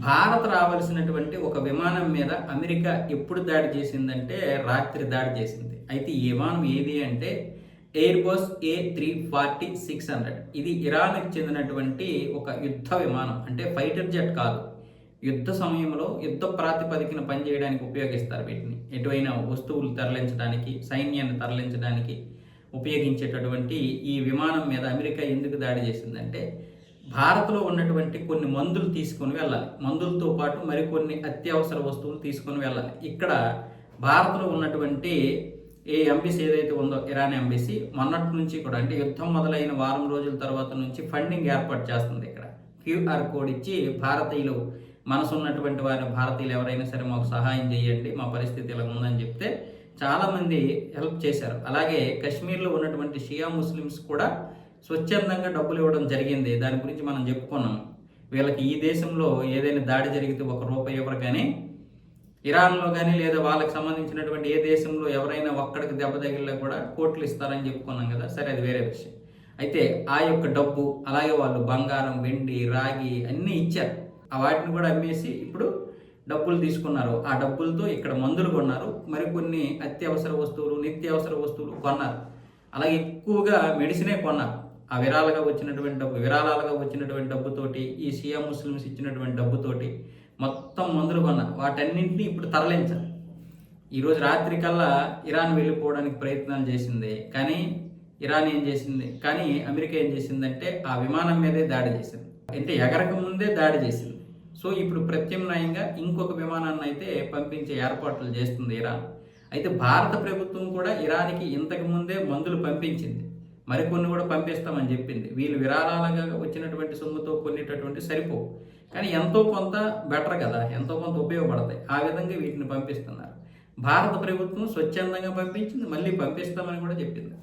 భారత్ రావాల్సినటువంటి ఒక విమానం మీద అమెరికా ఎప్పుడు దాడి చేసిందంటే రాత్రి దాడి చేసింది. అయితే ఈ విమానం ఏది అంటే ఎయిర్బస్ A340-600. ఇది ఇరాన్కి చెందినటువంటి ఒక యుద్ధ విమానం. అంటే ఫైటర్ జెట్ కాదు. యుద్ధ సమయంలో యుద్ధ ప్రాతిపదికన పనిచేయడానికి ఉపయోగిస్తారు వీటిని. ఎటువైనా వస్తువులు తరలించడానికి, సైన్యాన్ని తరలించడానికి ఉపయోగించేటటువంటి ఈ విమానం మీద అమెరికా ఎందుకు దాడి చేసిందంటే భారత్లో ఉన్నటువంటి కొన్ని మందులు తీసుకొని వెళ్ళాలి. మందులతో పాటు మరికొన్ని అత్యవసర వస్తువులు తీసుకొని వెళ్ళాలి. ఇక్కడ భారత్లో ఉన్నటువంటి ఏ ఎంబసీ ఏదైతే ఉందో ఇరాన్ ఎంబసీ మొన్నటి నుంచి కూడా, అంటే యుద్ధం మొదలైన వారం రోజుల తర్వాత నుంచి ఫండింగ్ ఏర్పాటు చేస్తుంది. ఇక్కడ QR కోడ్ ఇచ్చి భారతీయులు మనసున్నటువంటి వారిని, భారతీయులు ఎవరైనా సరే మాకు సహాయం చేయండి, మా పరిస్థితి ఇలా ఉందని చెప్తే చాలామంది హెల్ప్ చేశారు. అలాగే కశ్మీర్లో ఉన్నటువంటి షియా ముస్లిమ్స్ కూడా స్వచ్ఛందంగా డబ్బులు ఇవ్వడం జరిగింది. దాని గురించి మనం చెప్పుకున్నాం. వీళ్ళకి ఈ దేశంలో ఏదైనా దాడి జరిగితే ₹1 ఇవ్వరు, కానీ ఇరాన్లో కానీ లేదా వాళ్ళకి సంబంధించినటువంటి ఏ దేశంలో ఎవరైనా ఒక్కడికి దెబ్బ తగిలినా కూడా కోట్లు ఇస్తారని చెప్పుకున్నాం కదా. సరే, అది వేరే విషయం. అయితే ఆ యొక్క డబ్బు, అలాగే వాళ్ళు బంగారం, వెండి, రాగి అన్నీ ఇచ్చారు. ఆ వాటిని కూడా అమ్మేసి ఇప్పుడు డబ్బులు తీసుకున్నారు. ఆ డబ్బులతో ఇక్కడ మందులు కొన్నారు, మరికొన్ని అత్యవసర వస్తువులు, నిత్యావసర వస్తువులు కొన్నారు. అలాగే ఎక్కువగా మెడిసినే కొన్నారు. ఆ విరాళాలుగా వచ్చినటువంటి డబ్బుతోటి, ఈ షియా ముస్లిమ్స్ ఇచ్చినటువంటి డబ్బుతోటి మొత్తం మందులు కొన్నారు. వాటన్నింటినీ ఇప్పుడు తరలించాలి. ఈరోజు రాత్రి కల్లా ఇరాన్ వెళ్ళిపోవడానికి ప్రయత్నాలు చేసింది, కానీ అమెరికా ఏం చేసిందంటే ఆ విమానం మీదే దాడి చేసింది. అంటే ఎగరక ముందే దాడి చేసింది. సో ఇప్పుడు ప్రత్యామ్నాయంగా ఇంకొక విమానాన్ని అయితే పంపించే ఏర్పాట్లు చేస్తుంది ఇరాన్. అయితే భారత ప్రభుత్వం కూడా ఇరాన్కి ఇంతకు ముందే మందులు పంపించింది, మరికొన్ని కూడా పంపిస్తామని చెప్పింది. వీళ్ళు విరాళాలుగా వచ్చినటువంటి సొమ్ముతో కొనేటటువంటి సరిపోవు, కానీ ఎంతో కొంత బెటర్ కదా, ఎంతో కొంత ఉపయోగపడతాయి. ఆ విధంగా వీటిని పంపిస్తున్నారు. భారత ప్రభుత్వం స్వచ్ఛందంగా పంపించింది, మళ్ళీ పంపిస్తామని కూడా చెప్పింది.